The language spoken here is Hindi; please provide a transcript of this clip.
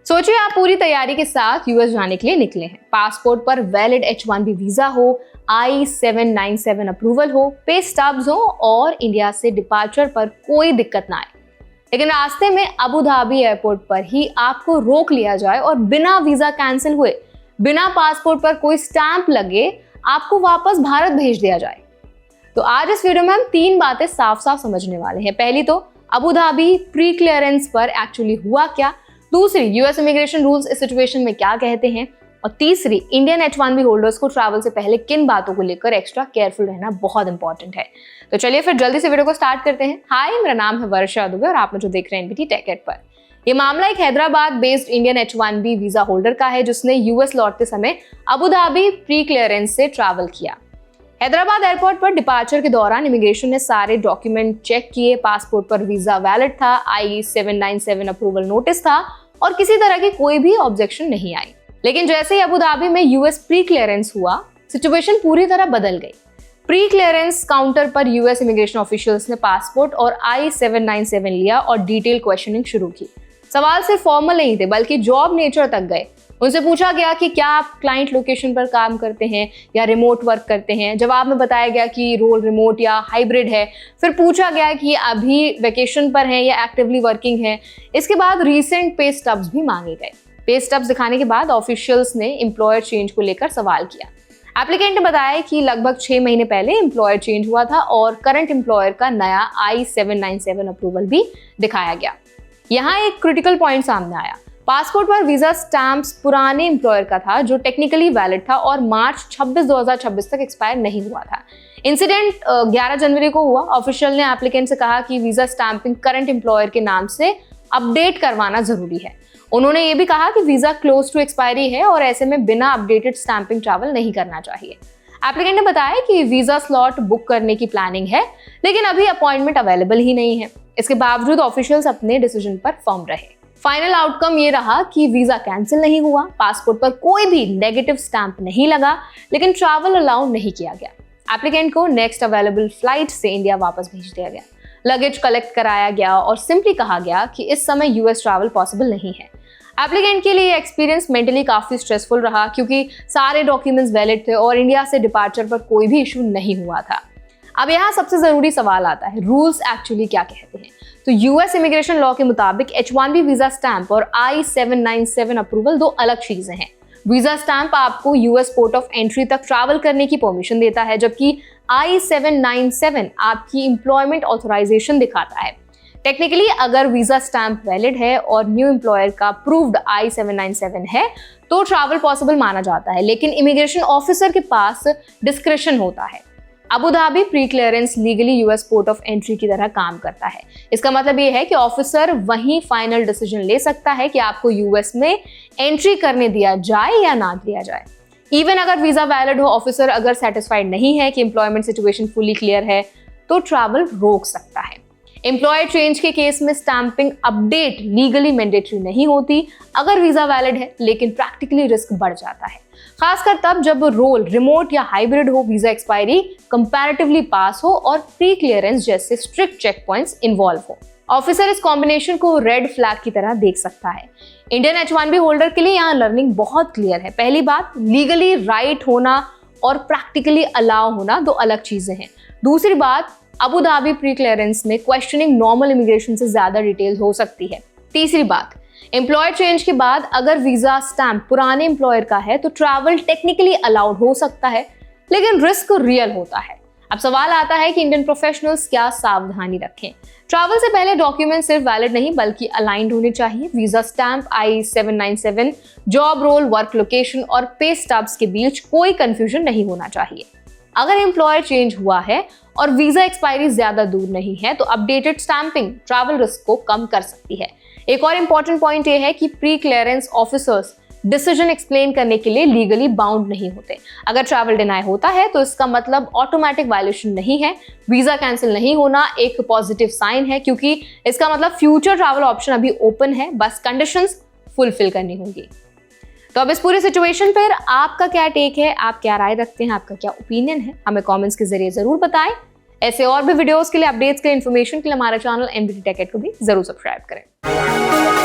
सोचिए आप पूरी तैयारी के साथ यूएस जाने के लिए निकले हैं। पासपोर्ट पर वैलिड H-1B वीजा हो, I-797 अप्रूवल हो, पे स्टब्स हो और इंडिया से डिपार्चर पर कोई दिक्कत ना आए। लेकिन रास्ते में अबू धाबी एयरपोर्ट पर ही आपको रोक लिया जाए और बिना वीजा कैंसिल हुए, बिना पासपोर्ट पर कोई स्टैंप लगे आपको वापस भारत भेज दिया जाए। तो आज इस वीडियो में हम 3 बातें साफ साफ समझने वाले हैं। पहली तो अबू धाबी प्री क्लियरेंस पर एक्चुअली हुआ क्या, दूसरी यूएस इमिग्रेशन रूल्स इस सिचुएशन में क्या कहते हैं, और तीसरी इंडियन H-1B होल्डर्स को ट्रैवल से पहले किन बातों को लेकर एक्स्ट्रा केयरफुल रहना बहुत इंपॉर्टेंट है। तो चलिए फिर जल्दी से वीडियो को स्टार्ट करते हैं। हाय, मेरा नाम है वर्षा दुबे और आप मुझे देख रहे हैं NBT टेक एड पर। यह मामला एक Hyderabad based Indian H-1B visa holder का है जिसने यूएस लौटते समय अबू धाबी प्री क्लियरेंस से ट्रैवल किया। हैदराबाद एयरपोर्ट पर डिपार्चर के दौरान इमिग्रेशन ने सारे डॉक्यूमेंट चेक किए। पासपोर्ट पर वीजा वैलिड था, I-797 अप्रूवल नोटिस था और किसी तरह की कोई भी ऑब्जेक्शन नहीं आई। लेकिन जैसे ही अबू धाबी में यूएस प्री क्लियरेंस हुआ, सिचुएशन पूरी तरह बदल गई। प्री क्लियरेंस काउंटर पर यूएस इमिग्रेशन ऑफिशियल्स ने पासपोर्ट और I-797 लिया और डिटेल क्वेश्चनिंग शुरू की। सवाल सिर्फ फॉर्मल नहीं थे बल्कि जॉब नेचर तक गए। उनसे पूछा गया कि क्या आप क्लाइंट लोकेशन पर काम करते हैं या रिमोट वर्क करते हैं। जवाब में बताया गया कि रोल रिमोट या हाइब्रिड है। फिर पूछा गया कि अभी वेकेशन पर हैं या एक्टिवली वर्किंग हैं। इसके बाद रीसेंट पे स्टब्स भी मांगे गए। पे स्टब्स दिखाने के बाद ऑफिशियल्स ने एम्प्लॉयर चेंज को लेकर सवाल किया। एप्लीकेंट ने बताया कि लगभग 6 महीने पहले एम्प्लॉयर चेंज हुआ था और करंट एम्प्लॉयर का नया I-797 अप्रूवल भी दिखाया गया। यहाँ एक क्रिटिकल पॉइंट सामने आया। पासपोर्ट पर वीजा स्टैंप्स पुराने एम्प्लॉयर का था जो टेक्निकली वैलिड था और मार्च 26, 2026 तक एक्सपायर नहीं हुआ था। इंसिडेंट 11 जनवरी को हुआ। ऑफिशियल ने एप्लीकेंट से कहा कि वीजा स्टैंपिंग करंट एम्प्लॉयर के नाम से अपडेट करवाना जरूरी है। उन्होंने ये भी कहा कि वीजा क्लोज टू एक्सपायरी है और ऐसे में बिना अपडेटेड स्टैंपिंग ट्रैवल नहीं करना चाहिए। एप्लीकेंट ने बताया कि वीजा स्लॉट बुक करने की प्लानिंग है लेकिन अभी अपॉइंटमेंट अवेलेबल ही नहीं है। इसके बावजूद ऑफिशियल्स अपने डिसीजन पर फर्म रहे। फाइनल आउटकम ये रहा कि वीजा कैंसिल नहीं हुआ, पासपोर्ट पर कोई भी नेगेटिव स्टैंप नहीं लगा, लेकिन ट्रैवल अलाउ नहीं किया गया। एप्लीकेंट को नेक्स्ट अवेलेबल फ्लाइट से इंडिया वापस भेज दिया गया। लगेज कलेक्ट कराया गया और सिंपली कहा गया कि इस समय यूएस ट्रैवल पॉसिबल नहीं है। एप्लीकेंट के लिए एक्सपीरियंस मेंटली काफी स्ट्रेसफुल रहा क्योंकि सारे डॉक्यूमेंट्स वैलिड थे और इंडिया से डिपार्चर पर कोई भी इशू नहीं हुआ था। अब यहाँ सबसे जरूरी सवाल आता है, रूल्स एक्चुअली क्या कहते हैं। तो यूएस इमिग्रेशन लॉ के मुताबिक H-1B वीजा स्टैंप और I-797 अप्रूवल 2 अलग चीजें हैं। वीजा स्टैंप आपको यूएस पोर्ट ऑफ एंट्री तक ट्रैवल करने की परमिशन देता है, जबकि I-797 आपकी एम्प्लॉयमेंट ऑथराइजेशन दिखाता है। टेक्निकली अगर वीजा स्टैंप वैलिड है और न्यू एम्प्लॉयर का अप्रूव्ड I-797 है तो ट्रैवल पॉसिबल माना जाता है, लेकिन इमिग्रेशन ऑफिसर के पास डिस्क्रिशन होता है। Abu Dhabi pre clearance legally US port of entry की तरह काम करता है। इसका मतलब ये है कि ऑफिसर वहीं फाइनल डिसीजन ले सकता है कि आपको यूएस में एंट्री करने दिया जाए या ना दिया जाए। इवन अगर वीजा वैलिड हो, ऑफिसर अगर सेटिस्फाइड नहीं है कि एम्प्लॉयमेंट सिचुएशन फुली क्लियर है तो ट्रैवल रोक सकता है। एम्प्लॉयर चेंज के केस में स्टैंपिंग अपडेट लीगली मैंडेटरी नहीं होती अगर वीजा वैलिड है, लेकिन प्रैक्टिकली रिस्क बढ़ जाता है, खासकर तब जब रोल रिमोट या हाइब्रिड हो, वीजा एक्सपायरी कंपैरेटिवली पास हो और प्री क्लियरेंस जैसे स्ट्रिक्ट चेक पॉइंट्स इन्वॉल्व हो। ऑफिसर इस कॉम्बिनेशन को रेड फ्लैग की तरह देख सकता है। इंडियन H-1B होल्डर के लिए यहाँ लर्निंग बहुत क्लियर है। पहली बात, लीगली राइट होना और प्रैक्टिकली अलाउ होना 2 अलग चीजें हैं। दूसरी बात, अबू धाबी प्री क्लियरेंस में क्वेश्चनिंग नॉर्मल इमिग्रेशन से ज्यादा डिटेल हो सकती है। तीसरी बात, एम्प्लॉयर चेंज के बाद अगर वीजा स्टैंप पुराने एम्प्लॉयर का है तो ट्रैवल टेक्निकली अलाउड हो सकता है, लेकिन रिस्क रियल होता है। अब सवाल आता है कि इंडियन प्रोफेशनल्स क्या सावधानी रखें। ट्रैवल से पहले डॉक्यूमेंट सिर्फ वैलिड नहीं बल्कि अलाइंड होने चाहिए। Visa stamp, I-797, job role, work location और पे स्टब्स के बीच कोई कंफ्यूजन नहीं होना चाहिए। अगर एम्प्लॉयर चेंज हुआ है और वीजा एक्सपायरी ज्यादा दूर नहीं है तो अपडेटेड स्टैंपिंग ट्रैवल रिस्क को कम कर सकती है। एक और इंपॉर्टेंट पॉइंट ये है कि pre clearance officers decision explain करने के लिए लीगली बाउंड नहीं होते। अगर ट्रैवल डिनाई होता है तो इसका मतलब ऑटोमेटिक वायलेशन नहीं है। वीजा कैंसिल नहीं होना एक पॉजिटिव साइन है क्योंकि इसका मतलब फ्यूचर ट्रैवल ऑप्शन अभी ओपन है, बस कंडीशंस फुलफिल करनी होंगी। तो अब इस पूरी सिचुएशन पर आपका क्या टेक है, आप क्या राय रखते हैं, आपका क्या ओपिनियन है, हमें कमेंट्स के जरिए जरूर बताएं। ऐसे और भी वीडियोस के लिए, अपडेट्स के लिए, इन्फॉर्मेशन के लिए हमारा चैनल NBT टेक एड को भी जरूर सब्सक्राइब करें।